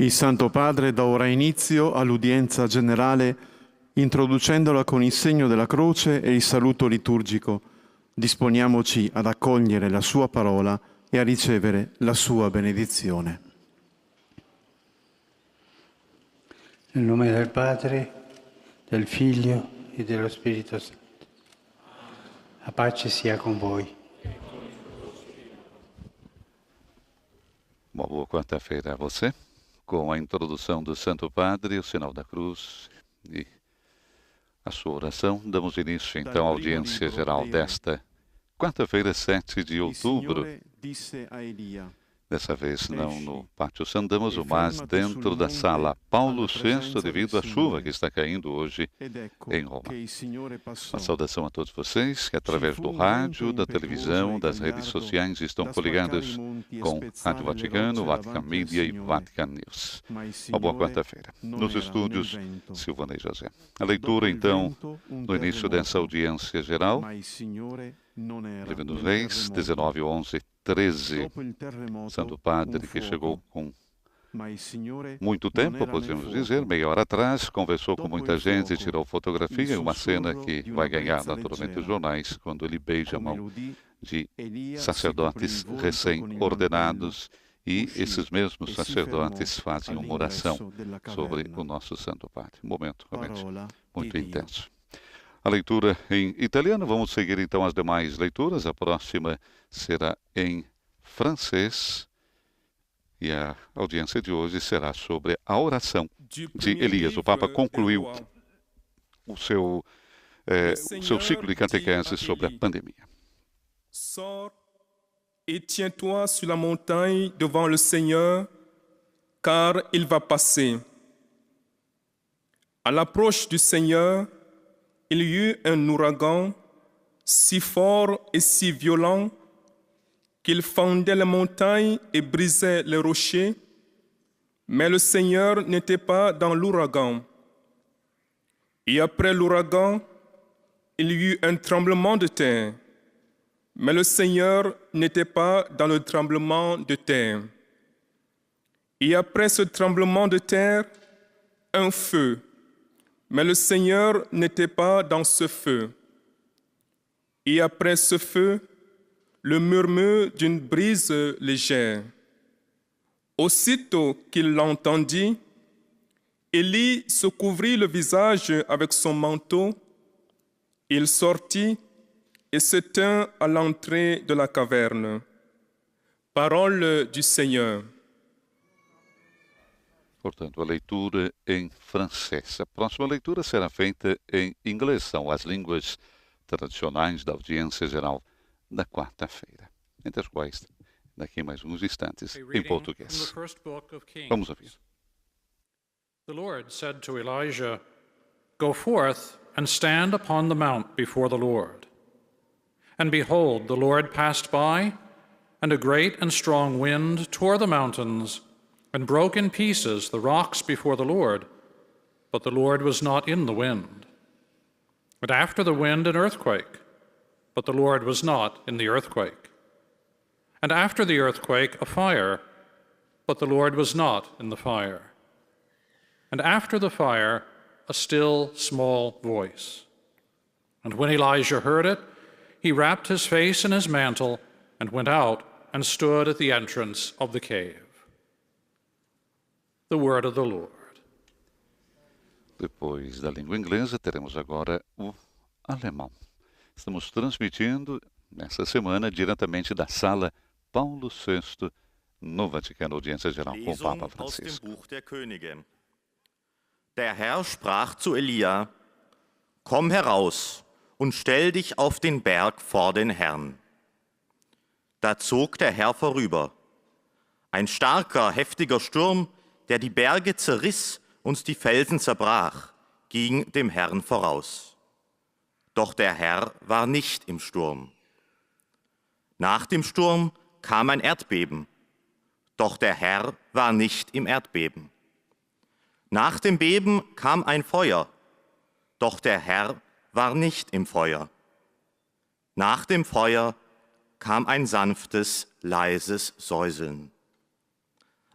Il Santo Padre dà ora inizio all'udienza generale introducendola con il segno della croce e il saluto liturgico. Disponiamoci ad accogliere la sua parola e a ricevere la sua benedizione. Nel nome del Padre, del Figlio e dello Spirito Santo. La pace sia con voi. Uma boa quarta-feira a você, com a introdução do Santo Padre, o sinal da cruz e a sua oração. Damos início, então, à audiência geral desta quarta-feira, 7 de outubro. Dessa vez não no Pátio San Damaso, mas dentro da sala Paulo VI, devido à chuva que está caindo hoje em Roma. Uma saudação a todos vocês que, através do rádio, da televisão, das redes sociais, estão coligados com Rádio Vaticano, Vatican Media e Vatican News. Uma boa quarta-feira. Nos estúdios, Silvana e José. A leitura, então, no início dessa audiência geral. Livro dos Reis, 19, 11, 13. Santo Padre, que chegou com muito tempo, podemos dizer, meia hora atrás, conversou com muita gente, tirou fotografia, uma cena que vai ganhar naturalmente os jornais, quando ele beija a mão de sacerdotes recém-ordenados, e esses mesmos sacerdotes fazem uma oração sobre o nosso Santo Padre. Um momento realmente muito intenso. A leitura em italiano, vamos seguir então as demais leituras. A próxima será em francês e a audiência de hoje será sobre a oração de Elias. O Papa concluiu o seu ciclo de catequese sobre a pandemia. Sors et tiens-toi sur la montagne devant le Seigneur, car il va passer. À l'approche du Seigneur, il y eut un ouragan si fort et si violent qu'il fendait les montagnes et brisait les rochers, mais le Seigneur n'était pas dans l'ouragan. Et après l'ouragan, il y eut un tremblement de terre, mais le Seigneur n'était pas dans le tremblement de terre. Et après ce tremblement de terre, un feu, mais le Seigneur n'était pas dans ce feu. Et après ce feu, le murmure d'une brise légère. Aussitôt qu'il l'entendit, Élie se couvrit le visage avec son manteau. Il sortit et se tint à l'entrée de la caverne. Parole du Seigneur. Portanto, a leitura em francês. A próxima leitura será feita em inglês. São as línguas tradicionais da audiência geral da quarta-feira, entre as quais, daqui a mais uns instantes, em português. Vamos ouvir. The Lord said to Elijah, "Go forth and stand upon the mount before the Lord." And behold, the Lord passed by, and a great and strong wind tore the mountains, and broke in pieces the rocks before the Lord, but the Lord was not in the wind. And after the wind an earthquake, but the Lord was not in the earthquake. And after the earthquake a fire, but the Lord was not in the fire. And after the fire a still small voice. And when Elijah heard it, he wrapped his face in his mantle and went out and stood at the entrance of the cave. The word of the Lord. Depois da língua inglesa, teremos agora o alemão. Estamos transmitindo nessa semana diretamente da sala Paulo VI no Vaticano, Audiência Geral com o Papa Francisco. Buch der Könige. Der Herr sprach zu Elia: Komm heraus und stell dich auf den Berg vor den Herrn. Da zog der Herr vorüber. Ein starker, heftiger Sturm, der die Berge zerriss und die Felsen zerbrach, ging dem Herrn voraus. Doch der Herr war nicht im Sturm. Nach dem Sturm kam ein Erdbeben, doch der Herr war nicht im Erdbeben. Nach dem Beben kam ein Feuer, doch der Herr war nicht im Feuer. Nach dem Feuer kam ein sanftes, leises Säuseln.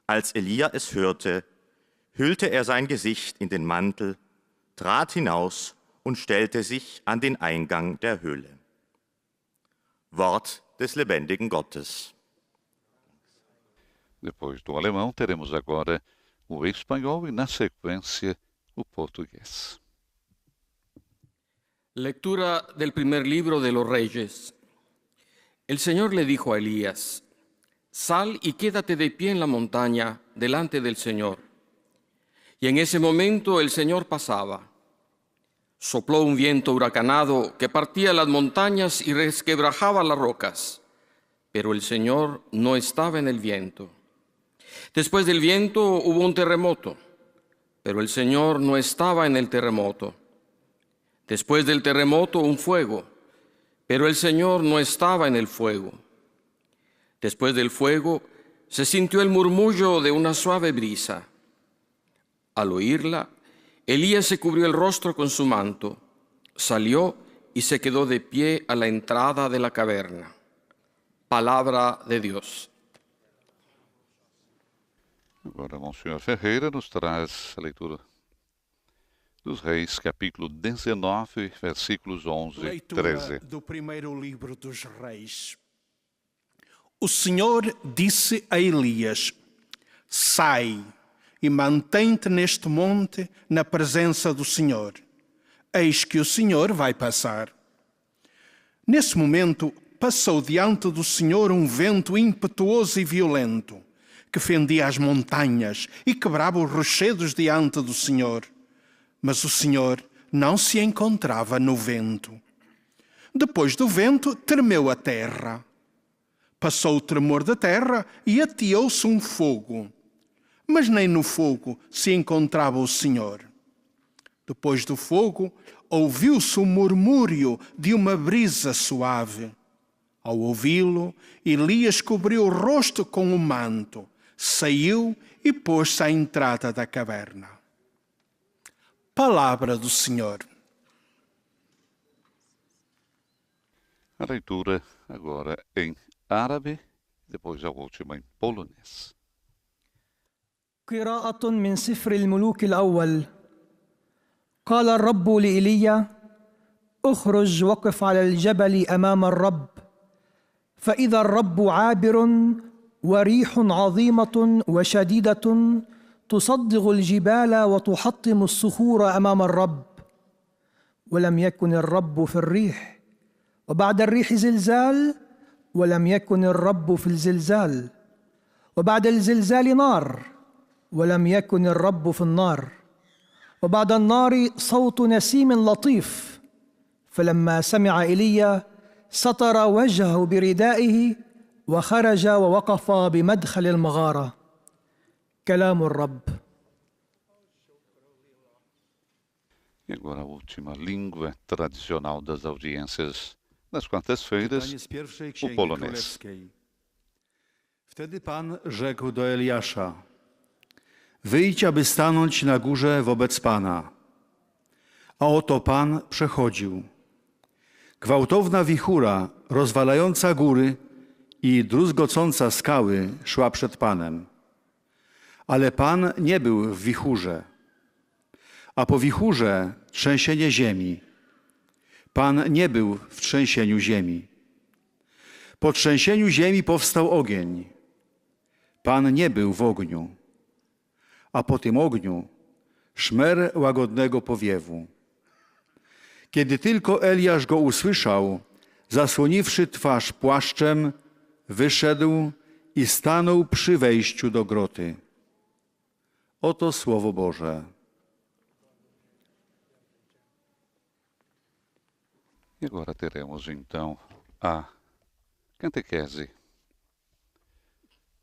Als Elia es hörte, hüllte er sein Gesicht in den Mantel, trat hinaus und stellte sich an den Eingang der Höhle. Wort des lebendigen Gottes. Depois do alemão, teremos agora o espanhol e, na sequência, o português. Lectura del primer libro de los Reyes. El Señor le dijo a Elías: sal y quédate de pie en la montaña delante del Señor. Y en ese momento el Señor pasaba. Sopló un viento huracanado que partía las montañas y resquebrajaba las rocas, pero el Señor no estaba en el viento. Después del viento hubo un terremoto, pero el Señor no estaba en el terremoto. Después del terremoto un fuego, pero el Señor no estaba en el fuego. Después del fuego se sintió el murmullo de una suave brisa. Al oírla, Elías se cubrió el rostro con su manto, salió y se quedó de pie a la entrada de la caverna. Palabra de Dios. Agora, Monsenhor Ferreira nos traz a leitura dos Reis, capítulo 19, versículos 11 e 13. Do primeiro livro dos Reis. O Senhor disse a Elias: sai e mantém-te neste monte na presença do Senhor. Eis que o Senhor vai passar. Nesse momento, passou diante do Senhor um vento impetuoso e violento, que fendia as montanhas e quebrava os rochedos diante do Senhor. Mas o Senhor não se encontrava no vento. Depois do vento, tremeu a terra. Passou o tremor da terra e ateou-se um fogo. Mas nem no fogo se encontrava o Senhor. Depois do fogo, ouviu-se o murmúrio de uma brisa suave. Ao ouvi-lo, Elias cobriu o rosto com o manto, saiu e pôs-se à entrada da caverna. Palavra do Senhor. A leitura agora em árabe, depois a última em polonês. قراءة من سفر الملوك الأول. قال الرب لإيليا: اخرج وقف على الجبل أمام الرب، فإذا الرب عابر وريح عظيمة وشديدة تصدغ الجبال وتحطم الصخور أمام الرب. ولم يكن الرب في الريح، وبعد الريح زلزال، ولم يكن الرب في الزلزال، وبعد الزلزال نار، ولم يكن الرب في النار، وبعد النار صوت نسيم لطيف. فلما سمع إيليا سطر وجهه بردائه وخرج ووقف بمدخل المغارة. كلام الرب. E agora a última língua tradicional das audiências nas quartas-feiras, o polonês. Wtedy Pan rzekł do Eliasza: wyjdź, aby stanąć na górze wobec Pana. A oto Pan przechodził. Gwałtowna wichura, rozwalająca góry i druzgocąca skały, szła przed Panem. Ale Pan nie był w wichurze, a po wichurze trzęsienie ziemi. Pan nie był w trzęsieniu ziemi. Po trzęsieniu ziemi powstał ogień. Pan nie był w ogniu, a po tym ogniu szmer łagodnego powiewu. Kiedy tylko Eliasz go usłyszał, zasłoniwszy twarz płaszczem, wyszedł i stanął przy wejściu do groty. Oto Słowo Boże. E agora teremos então a catequese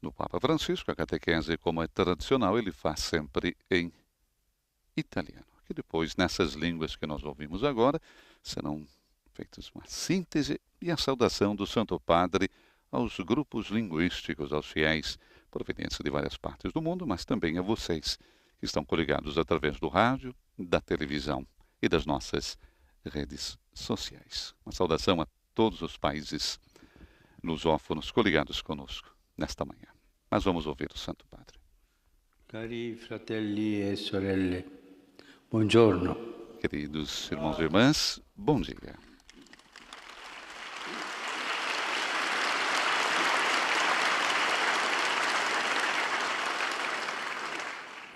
do Papa Francisco. A catequese, como é tradicional, ele faz sempre em italiano. Que depois, nessas línguas que nós ouvimos agora, serão feitas uma síntese e a saudação do Santo Padre aos grupos linguísticos, aos fiéis provenientes de várias partes do mundo, mas também a vocês que estão coligados através do rádio, da televisão e das nossas redes sociais. Uma saudação a todos os países lusófonos coligados conosco nesta manhã. Mas vamos ouvir o Santo Padre. Cari fratelli e sorelle, buongiorno. Queridos irmãos e irmãs, bom dia.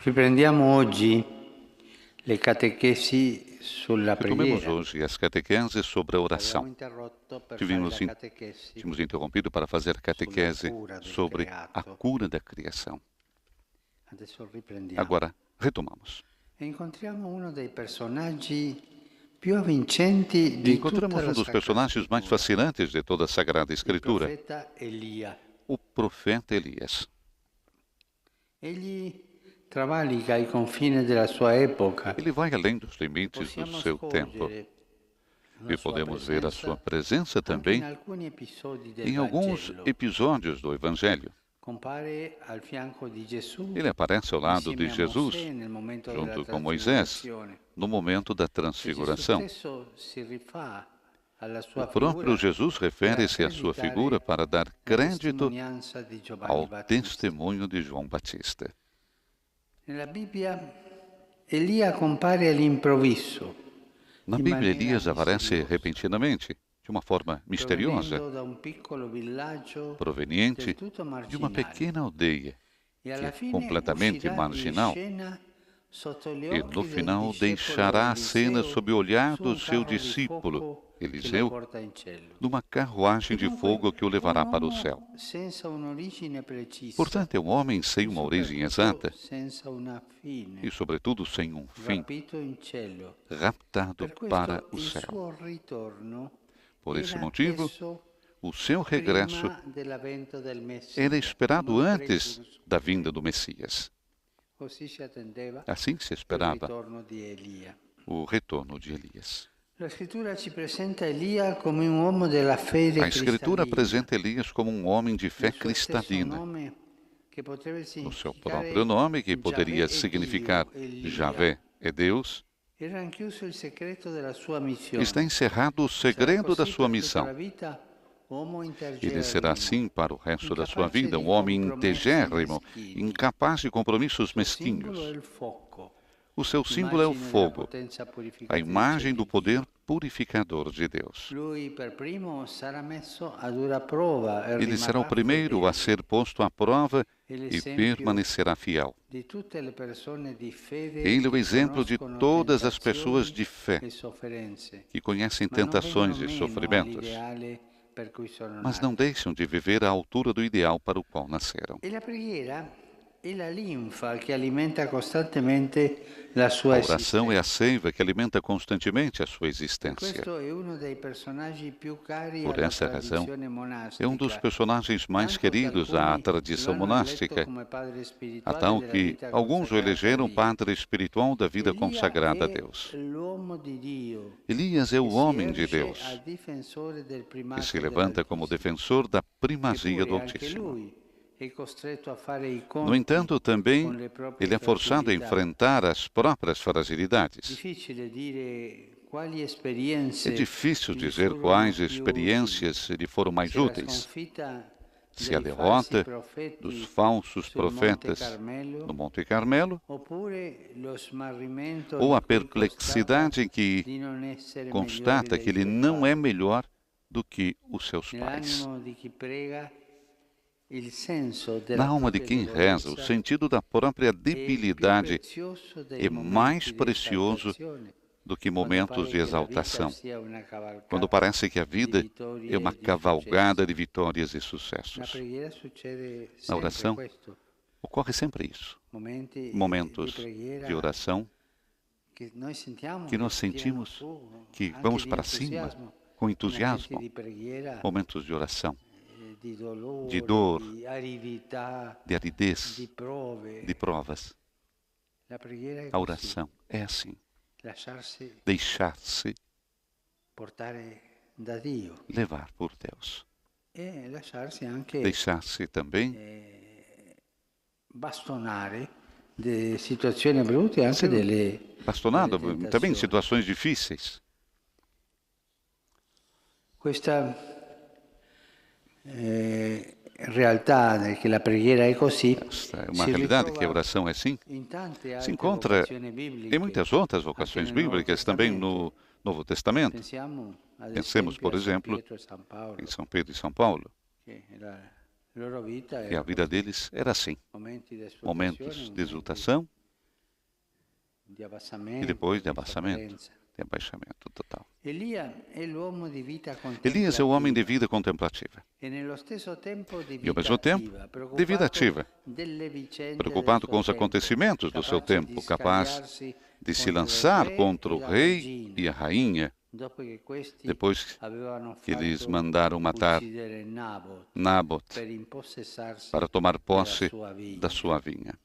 Riprendiamo oggi le catechesi sulla Retomemos preghiera. hoje as catequeses sobre a oração. Abbiamo interrotto per fare Tínhamos la catechesi interrompido para fazer catequese cura del sobre creato. a cura da criação. Adesso riprendiamo. Agora, retomamos. E incontriamo uno dei personaggi più avvincenti di tutta Encontramos la um dos Sacra personagens mais Scrittura, fascinantes de toda a Sagrada il Escritura, profeta Elia. o profeta Elias. Egli travalica i confini della sua epoca. Ele vai além dos limites do Possiamo seu tempo scorgere la e sua podemos ver a sua presenza presença anche também in alcuni episodi del em alguns Vangelo. episódios do Evangelho. Compare al fianco di Gesù, Ele aparece ao lado de insieme a Jesus, Mosè nel momento della junto com Moisés, trasfigurazione. no momento da E Gesù transfiguração. stesso si rifà alla sua O próprio figura Jesus refere-se à sua figura para dar la crédito testimonianza di Giovanni ao Battista. testemunho de João Batista. Nella Bibbia Elia compare all'improvviso, Na in Bíblia, maniera Elias aparece misteriosa, repentinamente, de uma forma misteriosa, provenendo da un piccolo villaggio proveniente del tutto de uma marginale. pequena aldeia E alla que é fine completamente uscirà in marginal scena sotto gli e occhi no del final discepolo deixará a cena Eliseo sob o olhar su do un seu carro di discípulo, fuoco che lo Eliseu, porta in cielo. numa carruagem de fogo que o levará para o céu. Senza un'origine precisa, Portanto, é um homem sem uma origem exata senza una fine, e, sobretudo, sem um fim, rapito in cielo. raptado Per para questo o il céu. suo ritorno Por esse era motivo, atteso o seu regresso prima dell'avvento del Messia, era esperado non antes precursus. da vinda do Messias. Così si attendeva Assim se il esperava ritorno di Elia. o retorno de Elias. La scrittura ci presenta Elia come un uomo della fede A Escritura cristallina. apresenta Elias como um homem de fé Nel suo stesso cristalina. nome, che potrebbe No seu significare próprio nome, que poderia Giavè è significar Dio, Elia. Javé é Deus, Era rinchiuso il segreto della sua missione. está encerrado o segredo da sua missão. Ele será assim para o resto da sua vida, um homem integérrimo, incapaz de compromissos mesquinhos. O seu símbolo é o fogo, a imagem do poder purificador de Deus. Ele será o primeiro a ser posto à prova e permanecerá fiel. Ele é o exemplo de todas as pessoas de fé que conhecem tentações e sofrimentos, mas não deixam de viver à altura do ideal para o qual nasceram. E la preghiera è la linfa che alimenta costantemente la sua A oração é esistenza. a seiva que alimenta constantemente a sua existência. Questo è uno dei personaggi più cari Por alla essa razão, tradizione monastica. é um dos personagens mais queridos à tradição monástica, a tal que alguns o elegeram padre espiritual da vida consagrada a Deus. Elias é o homem de Deus, que se levanta como defensor da primazia do Altíssimo. No entanto, também, ele é forçado a enfrentar as próprias fragilidades. É difícil dizer quais experiências lhe foram mais úteis. Se a derrota dos falsos profetas no Monte Carmelo, ou a perplexidade em que constata que ele não é melhor do que os seus pais. Na alma de quem reza, o sentido da própria debilidade é mais precioso do que momentos de exaltação, quando parece que a vida é uma cavalgada de vitórias e sucessos. Na oração, ocorre sempre isso. Momentos de oração que nós sentimos que vamos para cima com entusiasmo. Momentos de oração de dor, de aridez, de provas. A oração é assim. Deixar-se levar por Deus. Deixar-se também bastonare de situazioni brutte e anche delle bastonado também em situações difíceis. realtà che la preghiera è così, Esta é uma realidade que a oração é assim. Se encontra em muitas outras vocações bíblicas, também no Novo Testamento. Pensemos, por exemplo, em São Pedro e São Paulo, que a vida deles era assim. Momentos de exultação e depois de abaixamento total. Elias é o homem de vida contemplativa e, ao mesmo tempo, de vida ativa, preocupado com os acontecimentos do seu tempo, capaz de se lançar contra o rei e a rainha, depois que eles mandaram matar Nabote para tomar posse da sua vinha.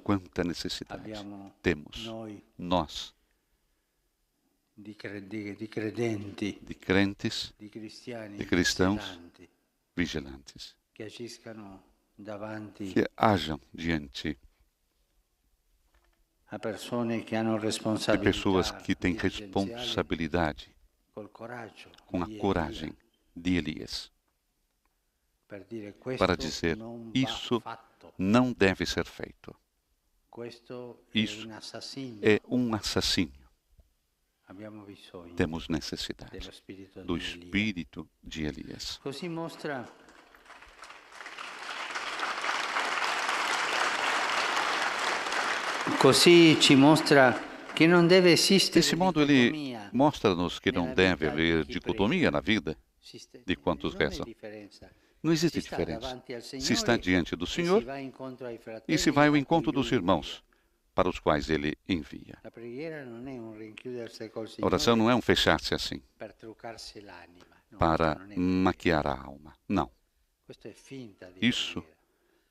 Quanta necessidade temos nós, de crentes, de cristãos vigilantes, que hajam diante de pessoas que têm responsabilidade, com a coragem de Elias, para dizer: isso não deve ser feito. Isso é um assassínio. Temos necessidade do espírito de Elias. Desse modo, ele mostra-nos que não deve haver dicotomia na vida de quantos rezam. Não existe diferença. Se está diante do Senhor e se vai ao encontro dos irmãos para os quais Ele envia. A oração não é um fechar-se assim, para maquiar a alma. Não. Isso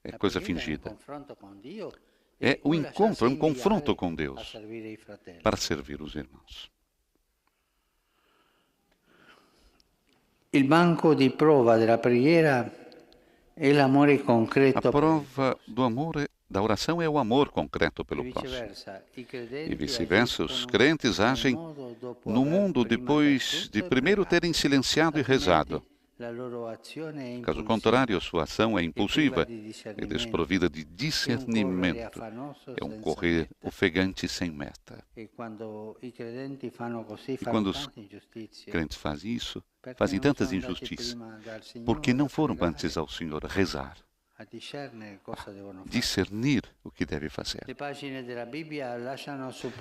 é coisa fingida. É o encontro, é um confronto com Deus para servir os irmãos. Il banco di prova della preghiera è l'amore concreto. A prova do amor, da oração, é o amor concreto pelo próximo. E vice-versa, os crentes agem no mundo depois de primeiro terem silenciado e rezado. Caso contrário, sua ação é impulsiva e desprovida de discernimento. É um correr ofegante sem meta. E quando os crentes fazem isso, fazem tantas injustiças, porque não foram antes ao Senhor rezar, discernir o que deve fazer.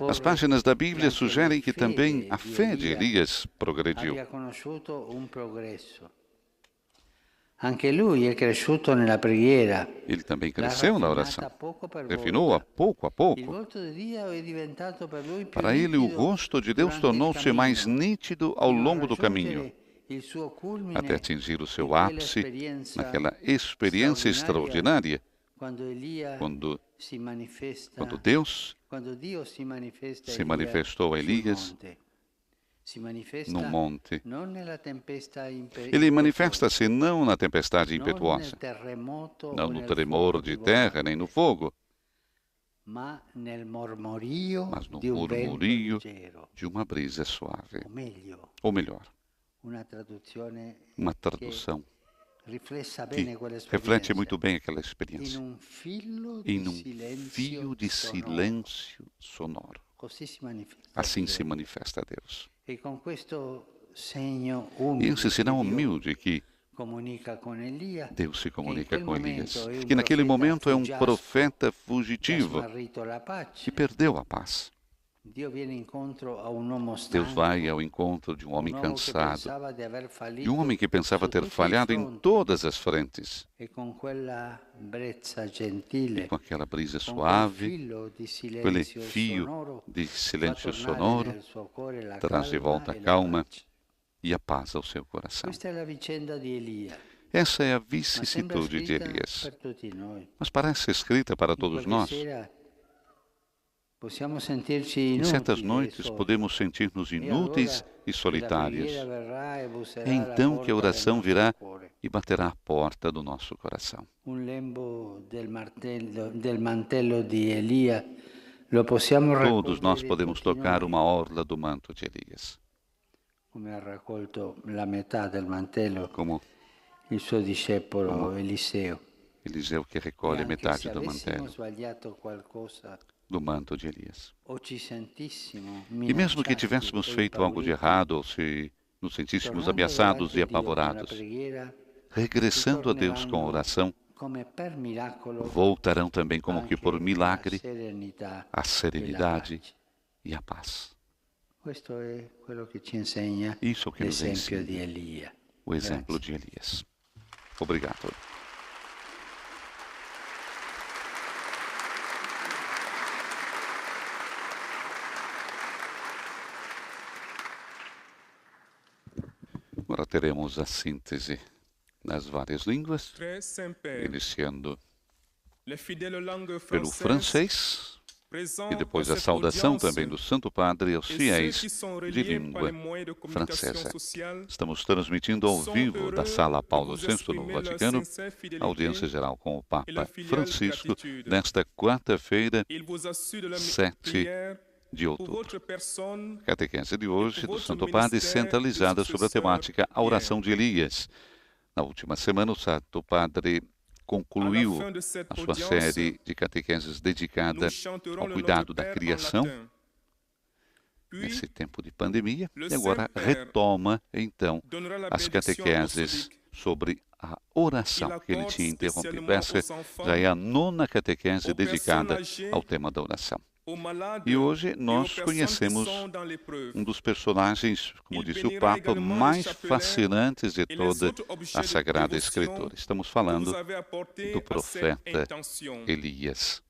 As páginas da Bíblia sugerem que também a fé de Elias progrediu. Ele também cresceu na oração, refinou a pouco. Para ele, o rosto de Deus tornou-se mais nítido ao longo do caminho, até atingir o seu ápice naquela experiência extraordinária, quando Deus se manifestou a Elias no monte. Ele manifesta-se não na tempestade impetuosa, não no tremor de terra, nem no fogo, mas no murmurio de uma brisa suave. Ou melhor, uma tradução que reflete muito bem aquela experiência. Em um fio de silêncio sonoro. Assim se manifesta Deus. E esse sinal humilde que Deus se comunica com Elias, que naquele momento é um profeta fugitivo que perdeu a paz. Deus vai ao encontro de um homem cansado, de um homem que pensava ter falhado em todas as frentes. E com aquela brisa suave, aquele fio de silêncio sonoro, traz de volta a calma e a paz ao seu coração. Essa é a vicissitude de Elias, mas parece escrita para todos nós. Em certas noites podemos sentir-nos inúteis e solitários. É então que a oração virá e baterá à porta do nosso coração. Todos nós podemos tocar uma orla do manto de Elias. come ha raccolto la metà del mantello como il suo discepolo Eliseo. Eliseu que recolhe metade do mantello, sbagliato qualcosa, do manto de Elias. o ci sentissimo E mesmo que tivéssemos feito algo de errado, ou se nos sentíssemos ameaçados e apavorados, regressando a Deus com oração, come per miracolo voltarão também como que por milagre a e serenidade la pace. e a paz. Questo è quello che ci insegna Isso é o que nos l'esempio ensina di Elia. o exemplo de Elias. Obrigado. Agora teremos a síntese nas várias línguas, Très Saint-Père, iniciando les fidèles langues pelo françaises francês e depois a saudação também do Santo Padre aos et fiéis ceux qui sont de reliés par língua les moyens de communication francesa. sociale Estamos transmitindo ao sont vivo da heureux Sala de Paulo vous VI no exprimer leur Vaticano, sincère fidélité audiência geral com o et Papa leur filiale Francisco, gratitude. nesta quarta-feira, Il vous assure de la 7 prière de pour outubro. votre personne A catequese de hoje do votre Santo Padre ministério centralizada do sobre a sucessor temática A Oração de Elias. Na última semana, o Santo Padre concluiu à la fin de cette a sua audience, série de catequeses dedicada nous chanterons ao le cuidado Notre da Père en criação latin. Puis, nesse tempo de pandemia, le e agora Saint-Père retoma, então, donnera la as bénédiction catequeses apostolique. sobre a oração que ele tinha interrompido. Essa já é a nona catequese dedicada ao tema da oração. Aux malades E hoje et aux nós personnes conhecemos qui sont dans l'épreuve. um dos personagens, como disse o Papa, mais fascinantes de toda a Sagrada Escritura. Estamos que falando vous avez apporté do à cette profeta intention. Elias.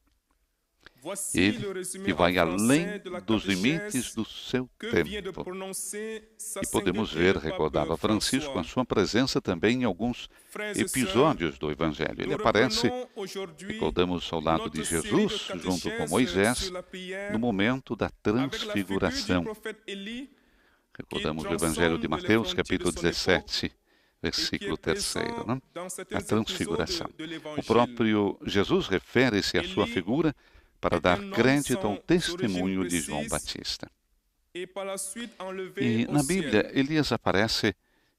Voici Ele le résumé que vai en français além de la dos catéchèse limites do seu que vient de tempo. prononcer sa E podemos sainteté ver, le pape recordava Francisco, a François. sua presença também em alguns Frères et sœurs, episódios do Evangelho. Ele nous aparece, reprenons aujourd'hui recordamos, ao lado de notre série Jesus, de junto com catéchèses Moisés, sur la prière no momento da avec la figure transfiguração. du prophète Élie, Recordamos o Evangelho de Mateus, capítulo 17, versículo 3, né? A transfiguração. O próprio Jesus refere-se à sua figura para dar crédito ao testemunho de João Batista. et par la suite enlevé E au na ciel. Bíblia, Elias aparece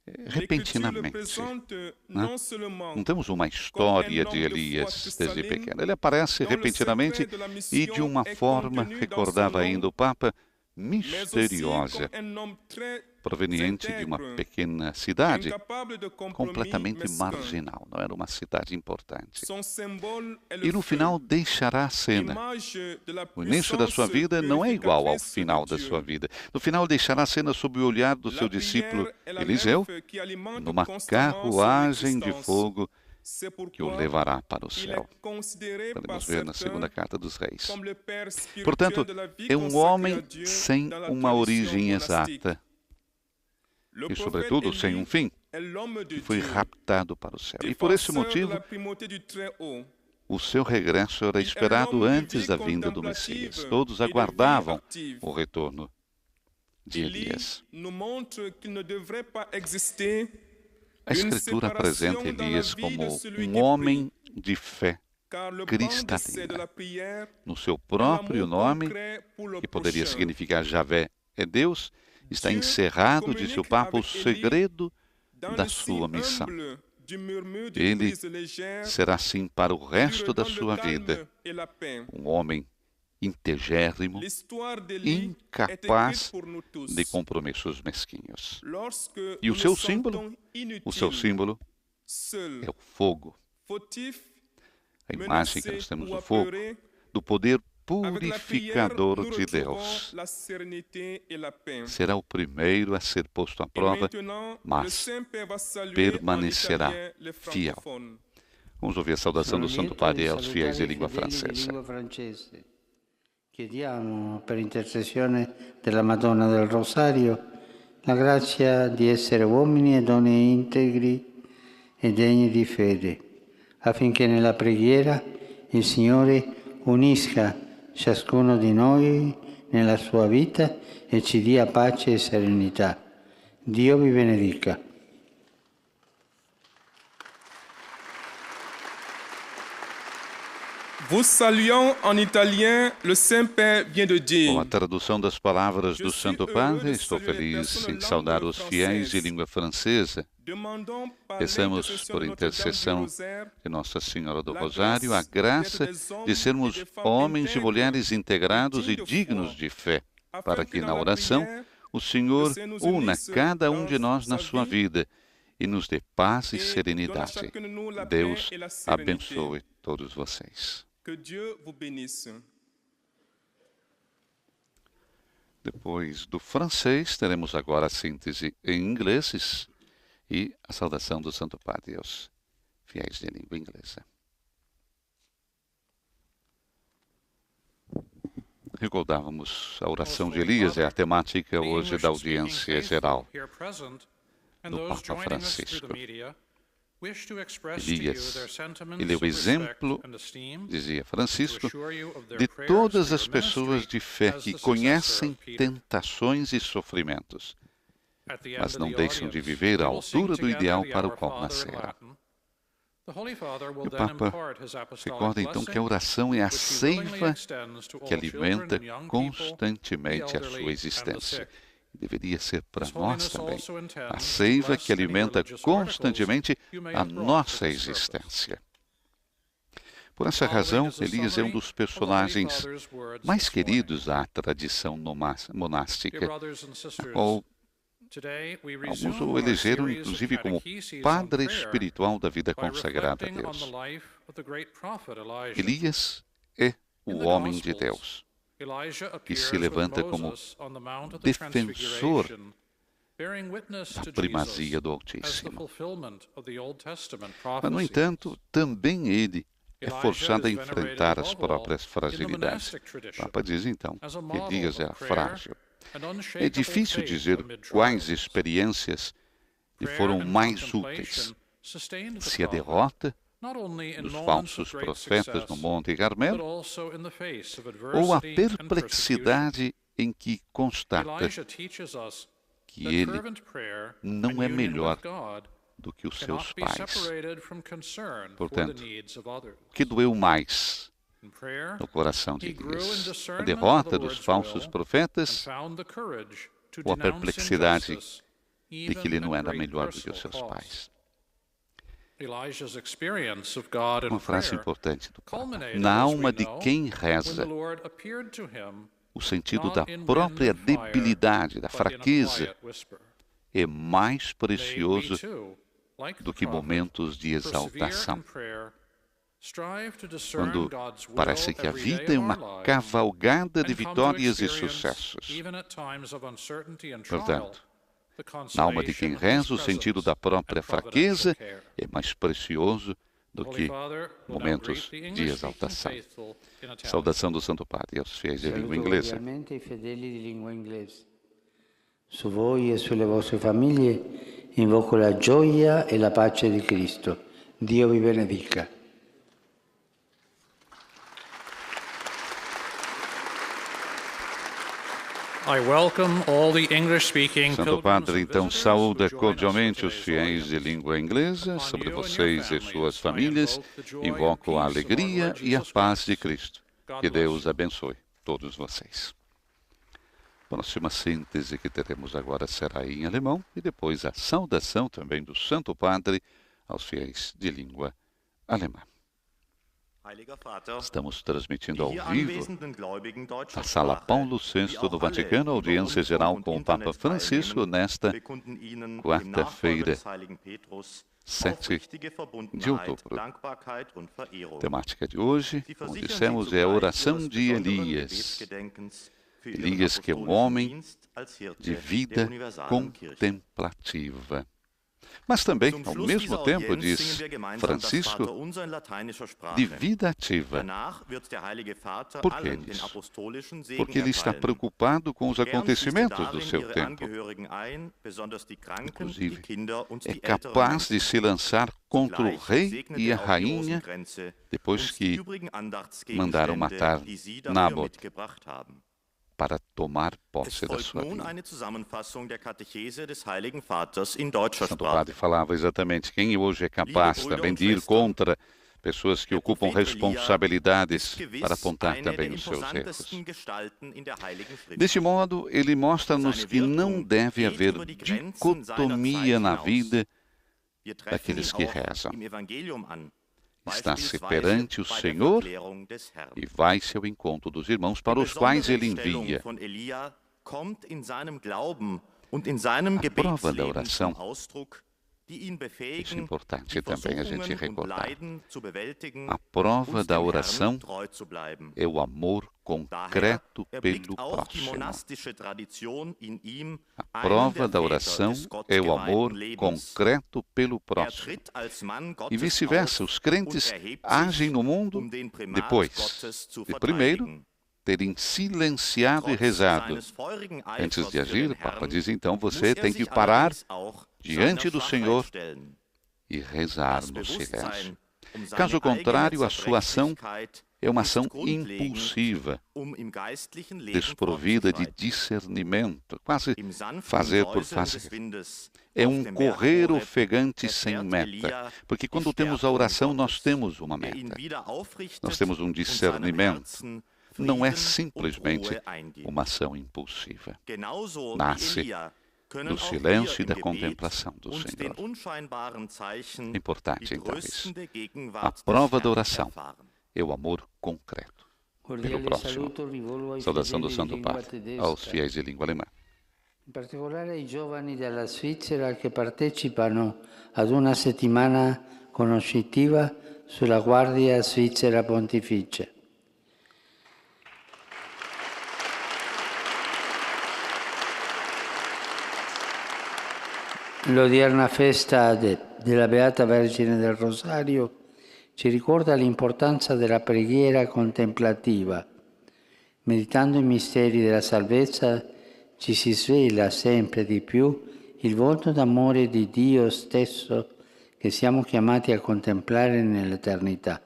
L'Écriture le repentinamente. présente non seulement Não temos uma história de Elias desde pequeno. Ele aparece repentinamente e de uma forma, recordava ainda o Papa, mais aussi misteriosa, comme un homme très proveniente de uma intègre, pequena cidade incapable de compromis, completamente mesquin. marginal, não era uma cidade importante. Son symbole est le E no feu, final deixará a cena. image de la O início da sua puissance vida não é igual ao purificatrice final de da Dieu. sua vida. No final deixará a cena sob o olhar do seu La discípulo prière est la Eliseu, nef qui alimente numa constamment son carruagem de existence. fogo C'est que o pourquoi levará para o il céu. est considéré par Podemos ver na certains segunda carta dos reis. comme le père spirituel Portanto, de la vie é um consacrée à homem Dieu sem dans la uma tradition origem monastique. exata Le e, prophète sobretudo, sem Élie um fim, est l'homme de que foi Dieu, raptado para o céu. E por esse défenseur de motivo, la primauté du Très-Haut. o seu regresso era esperado antes da vinda do Messias. Todos aguardavam o retorno de Élie Elias. nous montre qu'il ne devrait pas exister A une Escritura apresenta séparation dans la Elias vie como de celui um qui homem de fé prie, car le cristalina. banc d'essai de la prière no seu est próprio l'amour nome, concret pour le que poderia prochain. significar Javé é Deus, está Dieu encerrado, disse o communique Papa, o avec Élie segredo dans da le signe sua missão. humble du murmure de Ele brise légère será assim para o qui resto da redonne sua le calme vida, et la paix. um homem integérrimo, L'histoire d'Élie est incapaz écrite pour nous tous. de compromissos mesquinhos. Lorsque E o nous seu nous símbolo? sentons O seu inutiles, símbolo seuls, é o fogo, fautifs, a imagem que nós menacés temos ou do fogo, apeurés, do poder avec la prière, purificador nous de retrouvons Deus. la sérénité et la paix. Será o primeiro a ser posto à Et prova, maintenant, le mas Saint-Père va saluer permanecerá en italien les fiel. francophones. Vamos ouvir a saudação do Santo Padre aos fiéis de língua francesa. francese. Chiediamo per intercessione della Madonna del Rosario la grazia di essere uomini e donne integri e degni di fede, affinché nella preghiera il Signore unisca ciascuno di noi nella sua vita e ci dia pace e serenità. Dio vi benedica. Vous saluant en italien, le Saint-Père vient de dire. Com a tradução das palavras do Santo Padre, estou feliz em saudar os fiéis de língua francesa. Peçamos, por intercessão de Nossa Senhora do Rosário, a graça de sermos homens e mulheres integrados e dignos de fé, para que na oração o Senhor una cada um de nós na sua vida e nos dê paz e serenidade. Deus abençoe todos vocês. Que Dieu vous bénisse. Depois do francês, teremos agora a síntese em inglês e a saudação do Santo Padre aos fiéis de língua inglesa. Recordávamos a oração de Elias, é a temática hoje da audiência geral do Papa Francisco. Elias, ele é o exemplo, dizia Francisco, de todas as pessoas de fé que conhecem tentações e sofrimentos, mas não deixam de viver à altura do ideal para o qual nasceram. E o Papa recorda então que a oração é a seiva que alimenta constantemente a sua existência. Deveria ser para nós também a seiva que alimenta constantemente a nossa existência. Por essa razão, Elias é um dos personagens mais queridos da tradição monástica, a qual alguns o elegeram inclusive como padre espiritual da vida consagrada a Deus. Elias é o homem de Deus, que se levanta como defensor da primazia do Altíssimo. Mas, no entanto, também ele é forçado a enfrentar as próprias fragilidades. O Papa diz, então, que Elias era frágil. É difícil dizer quais experiências lhe foram mais úteis, se a derrota dos falsos profetas no Monte Carmelo, ou a perplexidade em que constata que ele não é melhor do que os seus pais. Portanto, o que doeu mais no coração de Elias? A derrota dos falsos profetas ou a perplexidade de que ele não era melhor do que os seus pais? Uma frase importante do Papa. Na alma de quem reza, o sentido da própria debilidade, da fraqueza, é mais precioso do que momentos de exaltação. Quando parece que a vida é uma cavalgada de vitórias e sucessos. Portanto, na alma de quem reza, o sentido da própria fraqueza é mais precioso do que momentos de exaltação. Saudação do Santo Padre aos fiéis de língua inglesa. Su voi e sulle vostre famiglie invoco la gioia e la pace di Cristo. Dio vi benedica. Santo Padre, então, saúda cordialmente os fiéis de língua inglesa. Sobre vocês e suas famílias, invoco a alegria e a paz de Cristo. Que Deus abençoe todos vocês. A próxima síntese que teremos agora será em alemão e depois a saudação também do Santo Padre aos fiéis de língua alemã. Estamos transmitindo ao vivo a Sala Paulo VI do Vaticano, audiência geral com o Papa Francisco nesta quarta-feira, 7 de outubro. A temática de hoje, como dissemos, é a oração de Elias. Elias, que é um homem de vida contemplativa. Mas também, ao mesmo tempo, diz Francisco, de vida ativa. Por que isso? Porque ele está preocupado com os acontecimentos do seu tempo. Inclusive, é capaz de se lançar contra o rei e a rainha depois que mandaram matar Nabote para tomar posse da sua vida. Santo Padre falava exatamente quem hoje é capaz também de ir contra pessoas que ocupam responsabilidades para apontar também os seus erros. Deste modo, ele mostra-nos que não deve haver dicotomia na vida daqueles que rezam. Está-se perante o Senhor e vai-se ao encontro dos irmãos para os quais ele envia. A prova da oração, isso é importante também a gente recordar. A prova da oração é o amor concreto pelo próximo. A prova da oração é o amor concreto pelo próximo. E vice-versa, os crentes agem no mundo depois de primeiro terem silenciado e rezado. Antes de agir, o Papa diz, então, você tem que parar diante do Senhor e rezar no silêncio. Caso contrário, a sua ação é uma ação impulsiva, desprovida de discernimento, quase fazer por fazer. É um correr ofegante sem meta, porque quando temos a oração, nós temos uma meta. Nós temos um discernimento. Não é simplesmente uma ação impulsiva. Nasce do silêncio e da contemplação do Senhor. Importante, então, isso. A prova da oração é o amor concreto pelo próximo. Saudação do Santo Padre aos fiéis de língua alemã. In particolare ai giovani della Svizzera che partecipano ad una settimana conoscitiva sulla Guardia Svizzera Pontificia. L'odierna festa della Beata Vergine del Rosario ci ricorda l'importanza della preghiera contemplativa. Meditando i misteri della salvezza ci si svela sempre di più il volto d'amore di Dio stesso che siamo chiamati a contemplare nell'eternità.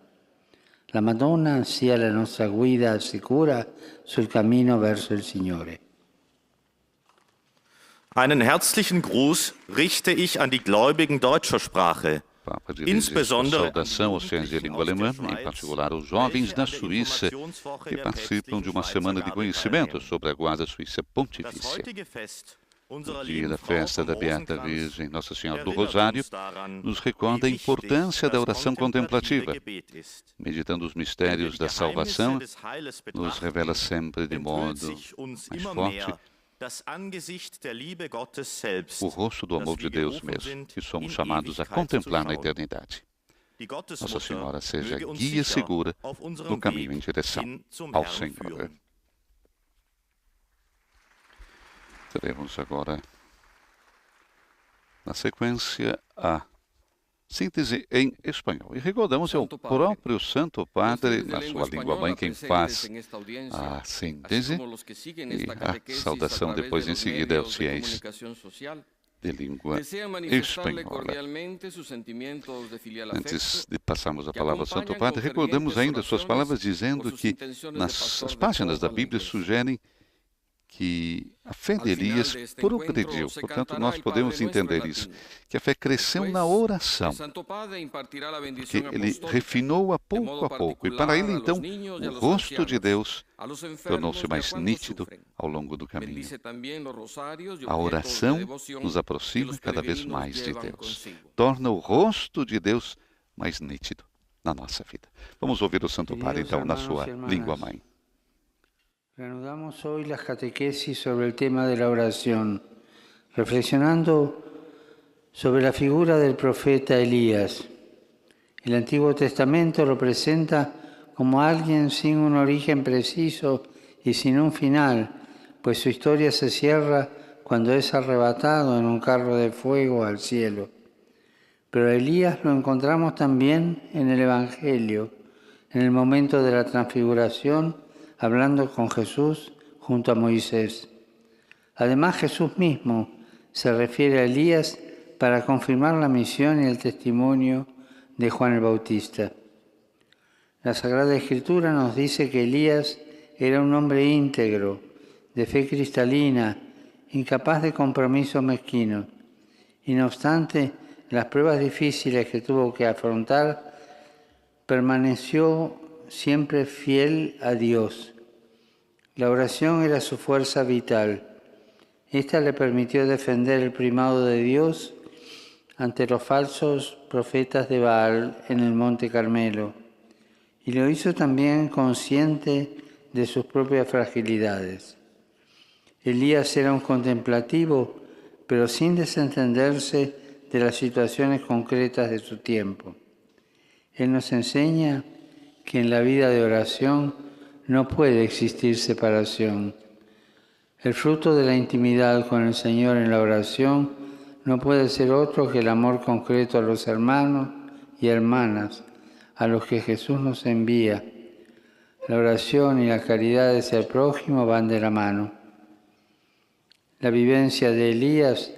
La Madonna sia la nostra guida sicura sul cammino verso il Signore. Einen herzlichen Gruß richte ich an die Gläubigen deutscher Sprache, insbesondere saudação aos fiéis de língua alemã, em particular aos jovens da Suíça que participam de uma semana de conhecimento sobre a Guarda Suíça Pontifícia. No dia da festa da Beata Virgem Nossa Senhora do Rosário, nos recorda a importância da oração contemplativa. Meditando os mistérios da salvação, nos revela sempre de modo mais forte o rosto do amor de Deus mesmo, que somos chamados a contemplar na eternidade. Nossa Senhora seja guia segura no caminho em direção ao Senhor. Teremos agora, na sequência, a síntese em espanhol. E recordamos, é o próprio Santo Padre, na sua língua-mãe, quem faz a síntese e a saudação depois, em seguida, aos fiéis de língua espanhola. Antes de passarmos a palavra ao Santo Padre, recordamos ainda suas palavras dizendo que as páginas da Bíblia sugerem que a fé de Elias progrediu. Portanto, nós podemos entender isso, que a fé cresceu na oração, que ele refinou-a pouco, e para ele, então, o rosto de Deus tornou-se mais nítido ao longo do caminho. A oração nos aproxima cada vez mais de Deus, torna o rosto de Deus mais nítido na nossa vida. Vamos ouvir o Santo Padre, então, na sua língua-mãe. Reanudamos hoy las catequesis sobre el tema de la oración, reflexionando sobre la figura del profeta Elías. El Antiguo Testamento lo presenta como alguien sin un origen preciso y sin un final, pues su historia se cierra cuando es arrebatado en un carro de fuego al cielo. Pero a Elías lo encontramos también en el Evangelio, en el momento de la transfiguración, hablando con Jesús junto a Moisés. Además, Jesús mismo se refiere a Elías para confirmar la misión y el testimonio de Juan el Bautista. La Sagrada Escritura nos dice que Elías era un hombre íntegro, de fe cristalina, incapaz de compromisos mezquinos. Y no obstante, las pruebas difíciles que tuvo que afrontar permaneció siempre fiel a Dios. La oración era su fuerza vital. Esta le permitió defender el primado de Dios ante los falsos profetas de Baal en el Monte Carmelo, y lo hizo también consciente de sus propias fragilidades. Elías era un contemplativo, pero sin desentenderse de las situaciones concretas de su tiempo. Él nos enseña que en la vida de oración no puede existir separación. El fruto de la intimidad con el Señor en la oración no puede ser otro que el amor concreto a los hermanos y hermanas a los que Jesús nos envía. La oración y la caridad hacia el prójimo van de la mano. La vivencia de Elías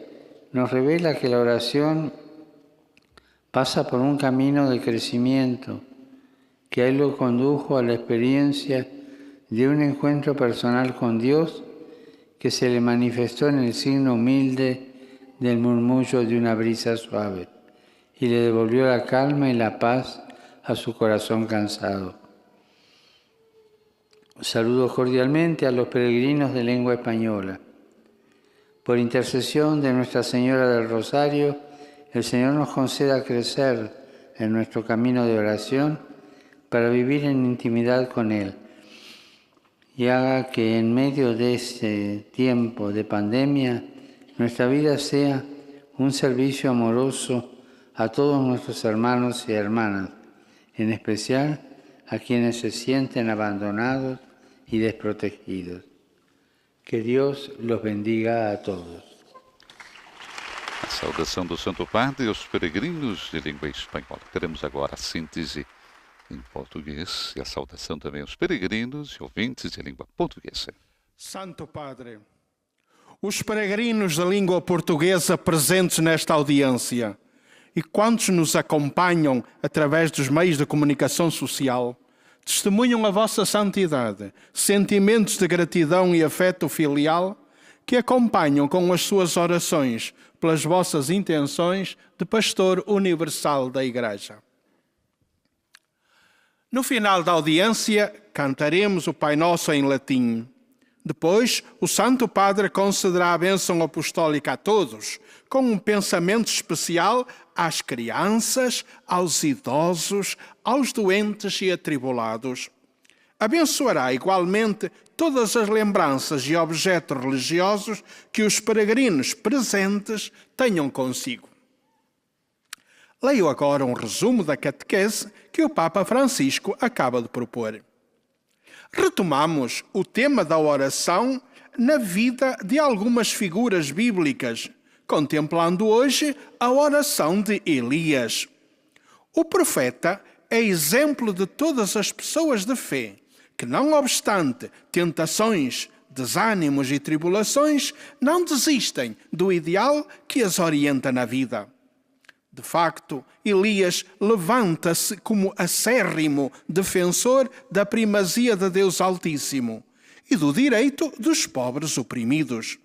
nos revela que la oración pasa por un camino de crecimiento, que a él lo condujo a la experiencia de un encuentro personal con Dios que se le manifestó en el signo humilde del murmullo de una brisa suave y le devolvió la calma y la paz a su corazón cansado. Saludo cordialmente a los peregrinos de lengua española. Por intercesión de Nuestra Señora del Rosario, el Señor nos conceda crecer en nuestro camino de oración para vivir en intimidad con Él y haga que en medio de este tiempo de pandemia nuestra vida sea un servicio amoroso a todos nuestros hermanos y hermanas, en especial a quienes se sienten abandonados y desprotegidos. Que Deus los bendiga a todos. A saudação do Santo Padre e aos peregrinos de língua espanhola. Teremos agora a síntese em português e a saudação também aos peregrinos e ouvintes de língua portuguesa. Santo Padre, os peregrinos da língua portuguesa presentes nesta audiência e quantos nos acompanham através dos meios de comunicação social, testemunham a vossa santidade, sentimentos de gratidão e afeto filial que acompanham com as suas orações pelas vossas intenções de pastor universal da Igreja. No final da audiência, cantaremos o Pai Nosso em latim. Depois, o Santo Padre concederá a bênção apostólica a todos, com um pensamento especial às crianças, aos idosos, aos doentes e atribulados. Abençoará igualmente todas as lembranças e objetos religiosos que os peregrinos presentes tenham consigo. Leio agora um resumo da catequese que o Papa Francisco acaba de propor. Retomamos o tema da oração na vida de algumas figuras bíblicas, contemplando hoje a oração de Elias. O profeta é exemplo de todas as pessoas de fé que, não obstante tentações, desânimos e tribulações, não desistem do ideal que as orienta na vida. De facto, Elias levanta-se como acérrimo defensor da primazia de Deus Altíssimo e do direito dos pobres oprimidos.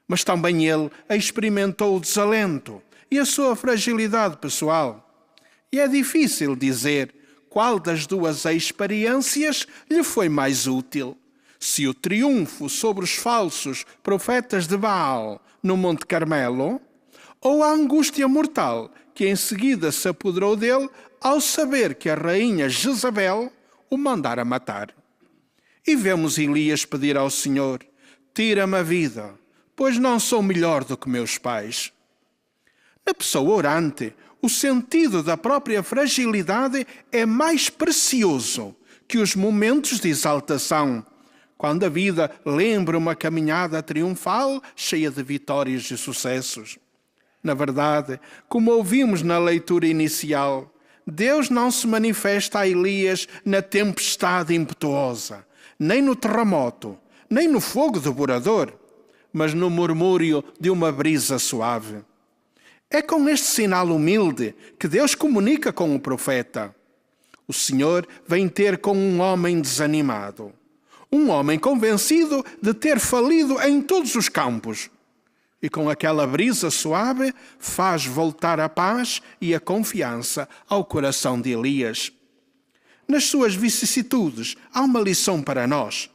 Mas também ele experimentou o desalento e a sua fragilidade pessoal. E é difícil dizer qual das duas experiências lhe foi mais útil. Se o triunfo sobre os falsos profetas de Baal no Monte Carmelo, ou a angústia mortal que em seguida se apoderou dele ao saber que a rainha Jezabel o mandara matar. E vemos Elias pedir ao Senhor: tira-me a vida, pois não sou melhor do que meus pais. Na pessoa orante, o sentido da própria fragilidade é mais precioso que os momentos de exaltação, quando a vida lembra uma caminhada triunfal cheia de vitórias e sucessos. Na verdade, como ouvimos na leitura inicial, Deus não se manifesta a Elias na tempestade impetuosa, nem no terremoto, nem no fogo devorador, mas no murmúrio de uma brisa suave. É com este sinal humilde que Deus comunica com o profeta. O Senhor vem ter com um homem desanimado, um homem convencido de ter falido em todos os campos. E com aquela brisa suave faz voltar a paz e a confiança ao coração de Elias. nas suas vicissitudes, há uma lição para nós.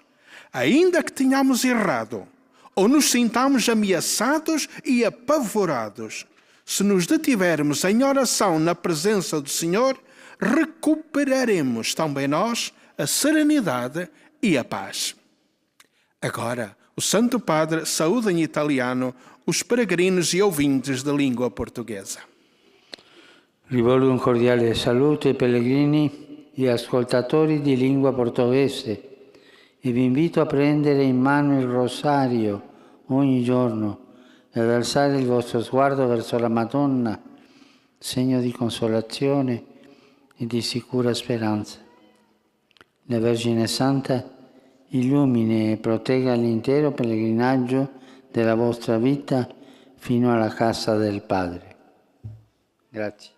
Ainda que tenhamos errado, ou nos sintamos ameaçados e apavorados, se nos detivermos em oração na presença do Senhor, recuperaremos também nós a serenidade e a paz. Agora, o Santo Padre saúda em italiano os peregrinos e ouvintes de língua portuguesa. Rivolgo un cordiale saluto ai pellegrini e ascoltatori di lingua portoghese e vi invito a prendere in mano il rosario ogni giorno e ad alzare il vostro sguardo verso la Madonna, segno di consolazione e di sicura speranza. La Vergine Santa illumini e protegga l'intero pellegrinaggio della vostra vita fino alla casa del Padre. Grazie.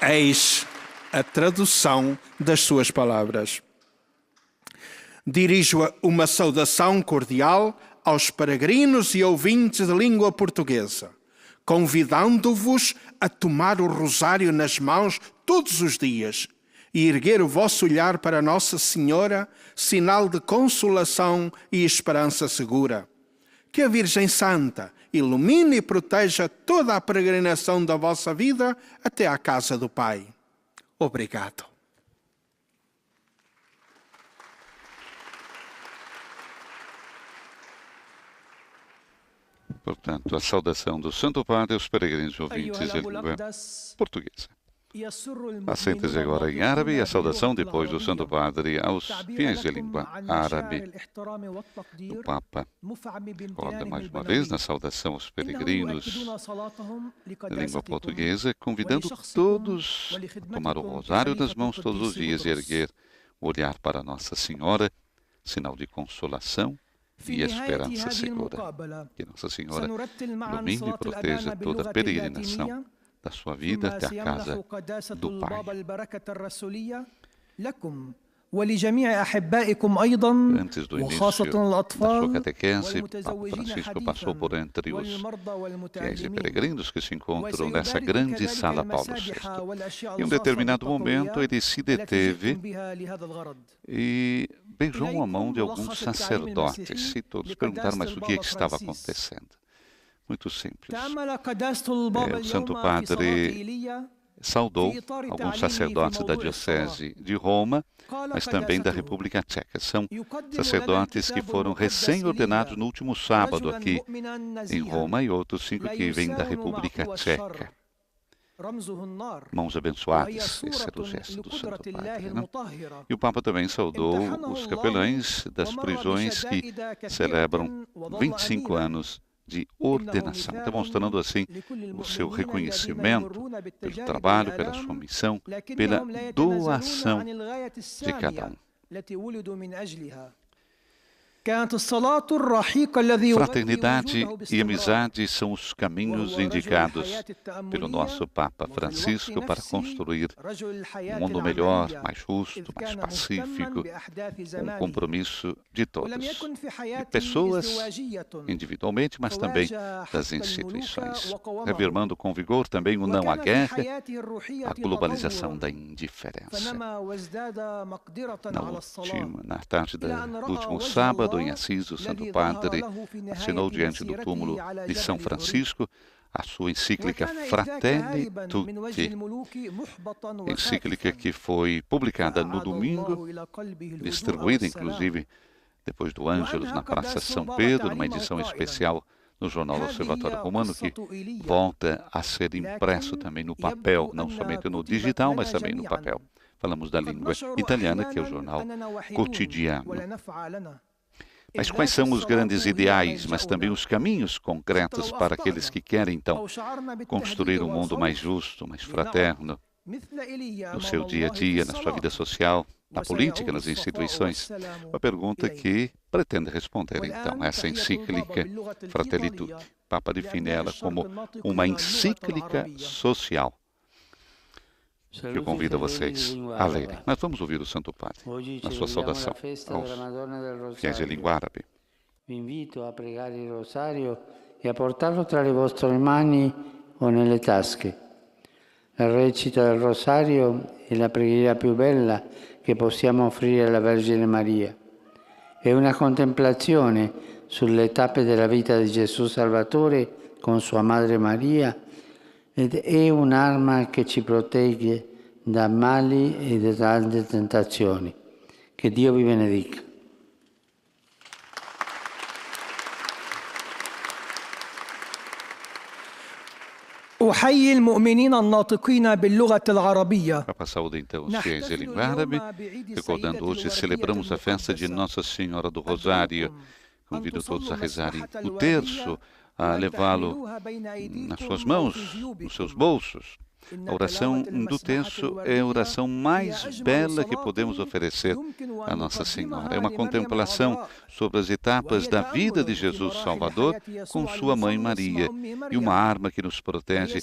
Eis a tradução das suas palavras. Dirijo uma saudação cordial aos peregrinos e ouvintes de língua portuguesa, convidando-vos a tomar o rosário nas mãos todos os dias e erguer o vosso olhar para Nossa Senhora, sinal de consolação e esperança segura. Que a Virgem Santa ilumine e proteja toda a peregrinação da vossa vida até à casa do Pai. Obrigado. Portanto, a saudação do Santo Padre aos peregrinos e ouvintes de língua portuguesa. Assentem-se agora em árabe e a saudação depois do Santo Padre aos fiéis de língua árabe. O Papa recorda mais uma vez na saudação aos peregrinos de língua portuguesa, convidando todos a tomar o rosário das mãos todos os dias e erguer o olhar para Nossa Senhora, sinal de consolação e esperança segura. Que Nossa Senhora ilumine e proteja toda a peregrinação da sua vida até a casa do Pai. Antes do início da sua catequese, Papa Francisco passou por entre os fiéis e peregrinos que se encontram nessa grande sala Paulo VI. Em um determinado momento, ele se deteve e beijou a mão de alguns sacerdotes. E todos perguntaram, mas o que estava acontecendo? Muito simples. O Santo Padre saudou alguns sacerdotes da Diocese de Roma, mas também da República Tcheca. São sacerdotes que foram recém-ordenados no último sábado aqui em Roma e outros 5 que vêm da República Tcheca. Mãos abençoadas, esse era o gesto do Santo Padre, não? E o Papa também saudou os capelães das prisões que celebram 25 anos de ordenação, demonstrando assim o seu reconhecimento pelo trabalho, pela sua missão, pela doação de cada um. Fraternidade e amizade são os caminhos indicados pelo nosso Papa Francisco para construir um mundo melhor, mais justo, mais pacífico, um compromisso de todos, de pessoas individualmente, mas também das instituições, reafirmando com vigor também o não à guerra, a globalização da indiferença. Na tarde do último sábado, em Assis, o Santo Padre assinou diante do túmulo de São Francisco a sua encíclica Fratelli Tutti, encíclica que foi publicada no domingo, distribuída inclusive depois do Ângelus na Praça São Pedro, numa edição especial no Jornal Observatório Romano, que volta a ser impresso também no papel, não somente no digital, mas também no papel. Falamos da língua italiana, que é o jornal Quotidiano. Mas quais são os grandes ideais, mas também os caminhos concretos para aqueles que querem, então, construir um mundo mais justo, mais fraterno, no seu dia a dia, na sua vida social, na política, nas instituições? Uma pergunta que pretende responder, então, essa encíclica Fratelli Tutti. O Papa define ela como uma encíclica social, que eu convido vocês a lerem. Mas vamos ouvir o Santo Padre na sua saudação aos fiéis de língua árabe. Vi invito a pregare il rosario e a portarlo tra le vostre mani o nelle tasche. La recita del Rosario è la preghiera più bella che possiamo offrire alla Vergine Maria. È una contemplazione sulle tappe della vita di Gesù Salvatore con sua Madre Maria ed è un'arma che ci protegge da mali e da tante tentazioni. Che Dio vi benedica. أحيي المؤمنين الناطقين باللغة العربية. Papa saúde então os fiéis em língua árabe, recordando hoje celebramos a festa de Nossa Senhora do Rosário. Convido todos a rezarem o terço, a levá-lo nas suas mãos, nos seus bolsos. A oração do terço é a oração mais bela que podemos oferecer a Nossa Senhora. É uma contemplação sobre as etapas da vida de Jesus Salvador com sua mãe Maria e uma arma que nos protege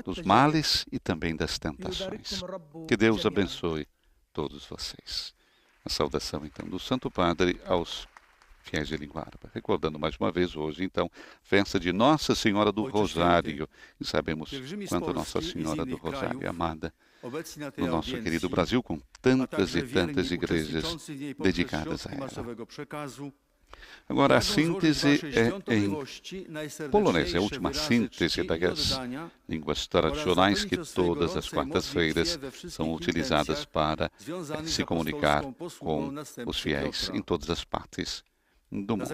dos males e também das tentações. Que Deus abençoe todos vocês. A saudação então do Santo Padre aos fiéis de língua árabe. Recordando mais uma vez hoje, então, festa de Nossa Senhora do Rosário. E sabemos quanto Nossa Senhora do Rosário é amada no nosso querido Brasil, com tantas e tantas igrejas dedicadas a ela. Agora, a síntese é em polonês, é a última síntese das línguas tradicionais que todas as quartas-feiras são utilizadas para se comunicar com os fiéis em todas as partes do mundo.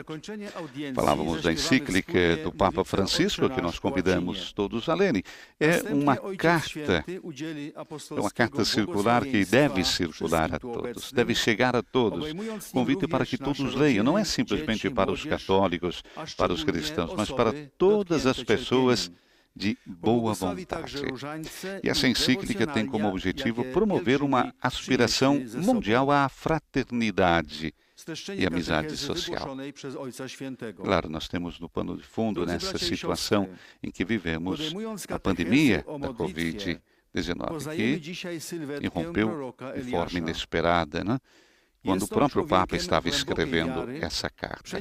Falávamos da encíclica do Papa Francisco, que nós convidamos todos a lerem. É uma carta circular que deve circular a todos, deve chegar a todos. Convite para que todos leiam, não é simplesmente para os católicos, para os cristãos, mas para todas as pessoas de boa vontade. E essa encíclica tem como objetivo promover uma aspiração mundial à fraternidade e amizade social. Claro, nós temos no pano de fundo nessa situação em que vivemos a pandemia da Covid-19, que irrompeu de forma inesperada, né? Quando o próprio Papa estava escrevendo essa carta.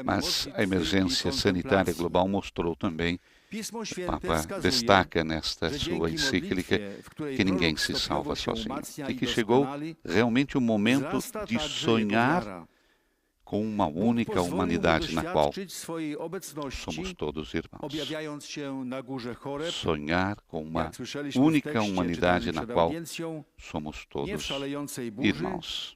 Mas a emergência sanitária global mostrou também, o Papa destaca nesta sua encíclica, que ninguém se salva sozinho. E que chegou realmente o momento de sonhar com uma única humanidade na qual somos todos irmãos. Sonhar com uma única humanidade na qual somos todos irmãos.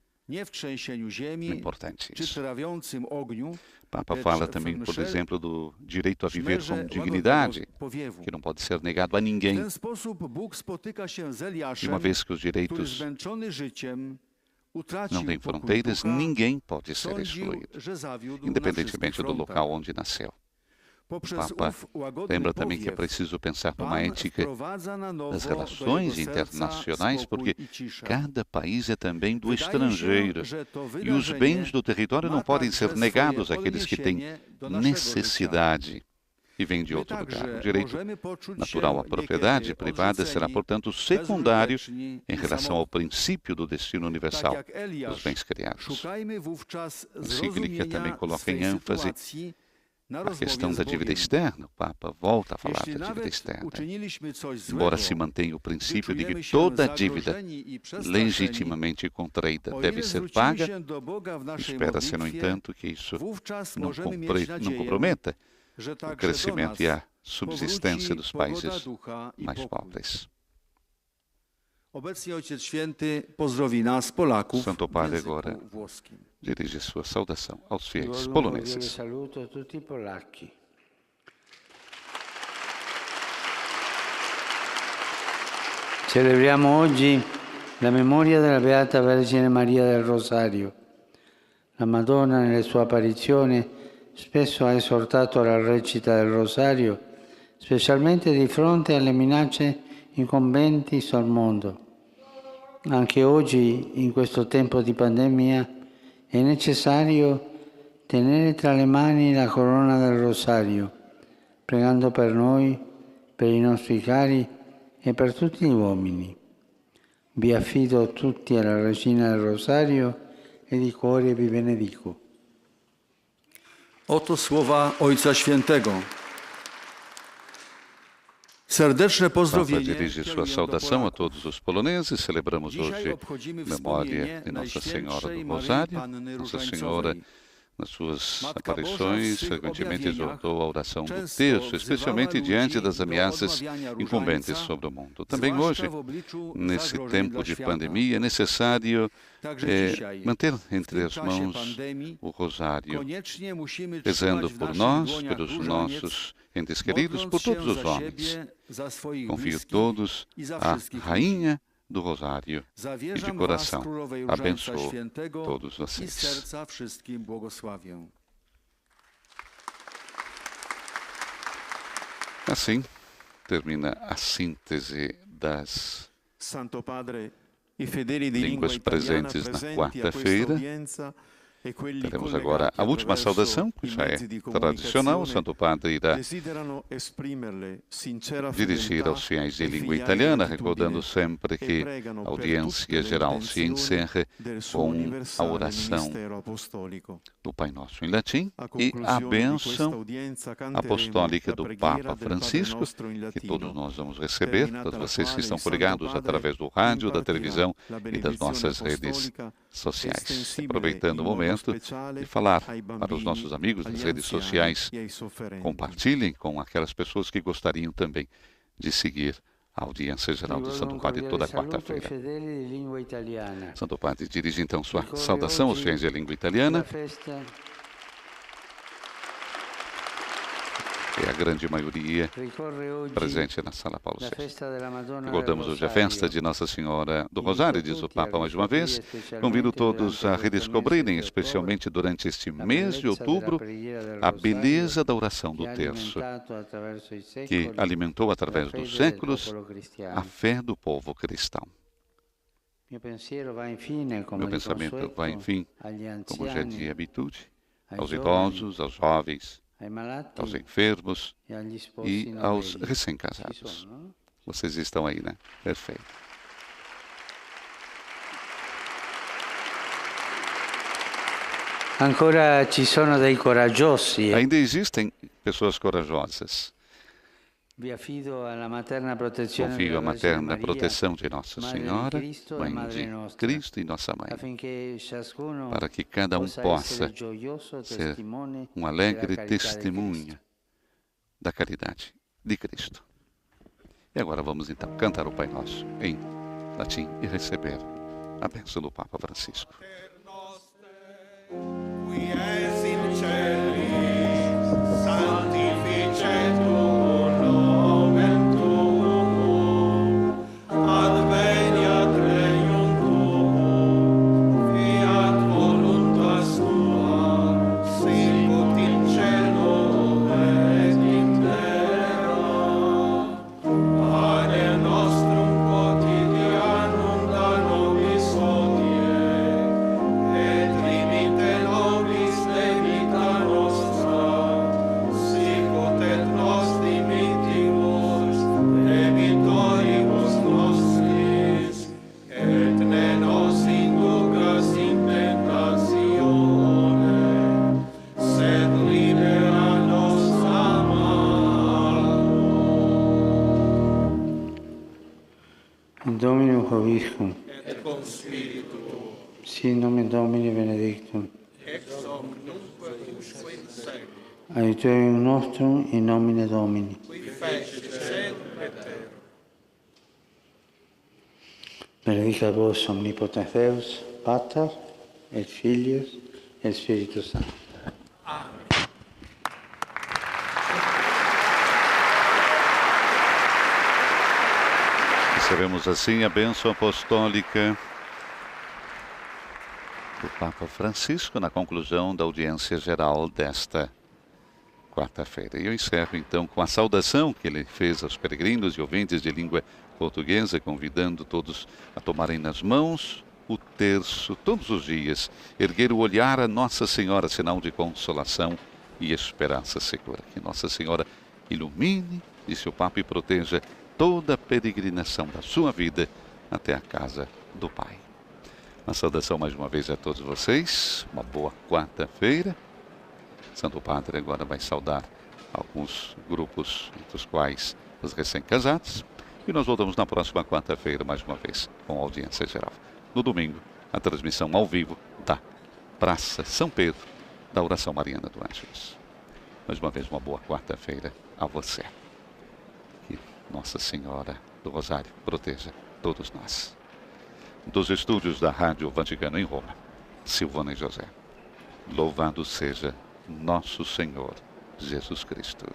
Importante isso. O Papa fala também, por exemplo, do direito a viver com dignidade, que não pode ser negado a ninguém. E uma vez que os direitos não têm fronteiras, ninguém pode ser excluído, independentemente do local onde nasceu. O Papa lembra também que é preciso pensar numa ética das relações internacionais, porque cada país é também do estrangeiro e os bens do território não podem ser negados àqueles que têm necessidade e vêm de outro lugar. O direito natural à propriedade privada será, portanto, secundário em relação ao princípio do destino universal dos bens criados. A encíclica também coloca em ênfase a questão da dívida externa. O Papa volta a falar da dívida externa. Embora se mantenha o princípio de que toda dívida legitimamente contraída deve ser paga, espera-se, no entanto, que isso não comprometa o crescimento e a subsistência dos países mais pobres. Santo Padre agora dirige sua saudação aos fiéis poloneses. Saluto a tutti i polacchi. Celebriamo oggi la memoria della Beata Vergine Maria del Rosario. La Madonna, nelle sue apparizioni, spesso ha esortato alla recita del Rosario, specialmente di fronte alle minacce incombenti sul mondo. Anche oggi, in questo tempo di pandemia, è necessario tenere tra le mani la corona del Rosario, pregando per noi, per i nostri cari e per tutti gli uomini. Vi affido tutti alla Regina del Rosario e di cuore vi benedico. Oto słowa Ojca Świętego. Serdeczne O Papa pozdrowienie dirige sua saudação a todos os poloneses. Celebramos hoje memória de Nossa Senhora do Rosário. Nossa Senhora, nas suas aparições, frequentemente exortou a oração do terço, especialmente diante das ameaças incumbentes sobre o mundo. Também hoje, nesse tempo de pandemia, é necessário manter entre as mãos o rosário, rezando por nós, pelos nossos entes queridos, por todos os homens. Confio todos à Rainha do Rosário e de coração abençoo todos vocês. Assim termina a síntese das línguas presentes na quarta-feira. Teremos agora a última saudação, que já é tradicional. O Santo Padre irá dirigir aos fiéis de língua italiana, recordando sempre que a audiência geral se encerra com a oração do Pai Nosso em latim e a bênção apostólica do Papa Francisco, que todos nós vamos receber, todos vocês que estão coligados através do rádio, da televisão e das nossas redes sociais. Aproveitando o momento de falar para os nossos amigos das redes sociais, compartilhem com aquelas pessoas que gostariam também de seguir a audiência geral do Santo Padre toda quarta-feira. Santo Padre dirige então sua saudação aos fiéis de língua italiana. É a grande maioria presente na Sala Paulo VI. Recordamos hoje a festa de Nossa Senhora do Rosário, diz o Papa mais uma vez. Convido todos a redescobrirem, especialmente durante este mês de outubro, a beleza da oração do terço, que alimentou através dos séculos a fé do povo cristão. Meu pensamento vai, enfim, como já é de habitude, aos idosos, aos jovens, aos enfermos e aos recém-casados. Vocês estão aí, né? Perfeito. Ainda existem pessoas corajosas. Confio à materna proteção de Nossa Senhora, Mãe de Cristo e Nossa Mãe, para que cada um possa ser um alegre testemunha da caridade de Cristo. E agora vamos então cantar o Pai Nosso em latim e receber a bênção do Papa Francisco. Dominum Hoviscum, et cum spiritu tuo, sit nomen Domini benedictum, ex hoc nunc usque in seculum, aiuterium nostrum in nomine Domini, qui fecit caelum et terra. Benedicat vos omnipotens Deus, Pater, et Filius, et Spiritus Sanctus. Amen. Recebemos assim a bênção apostólica do Papa Francisco na conclusão da audiência geral desta quarta-feira. E eu encerro então com a saudação que ele fez aos peregrinos e ouvintes de língua portuguesa, convidando todos a tomarem nas mãos o terço todos os dias, erguer o olhar a Nossa Senhora, sinal de consolação e esperança segura. Que Nossa Senhora ilumine, disse o Papa, e proteja toda a peregrinação da sua vida até a casa do Pai. Uma saudação mais uma vez a todos vocês, uma boa quarta-feira. Santo Padre agora vai saudar alguns grupos, entre os quais os recém-casados. E nós voltamos na próxima quarta-feira, mais uma vez, com audiência geral. No domingo, a transmissão ao vivo da Praça São Pedro, da Oração Mariana do Ângelus. Mais uma vez, uma boa quarta-feira a você. Que Nossa Senhora do Rosário proteja todos nós. Dos estúdios da Rádio Vaticano em Roma, Silvana e José. Louvado seja nosso Senhor Jesus Cristo.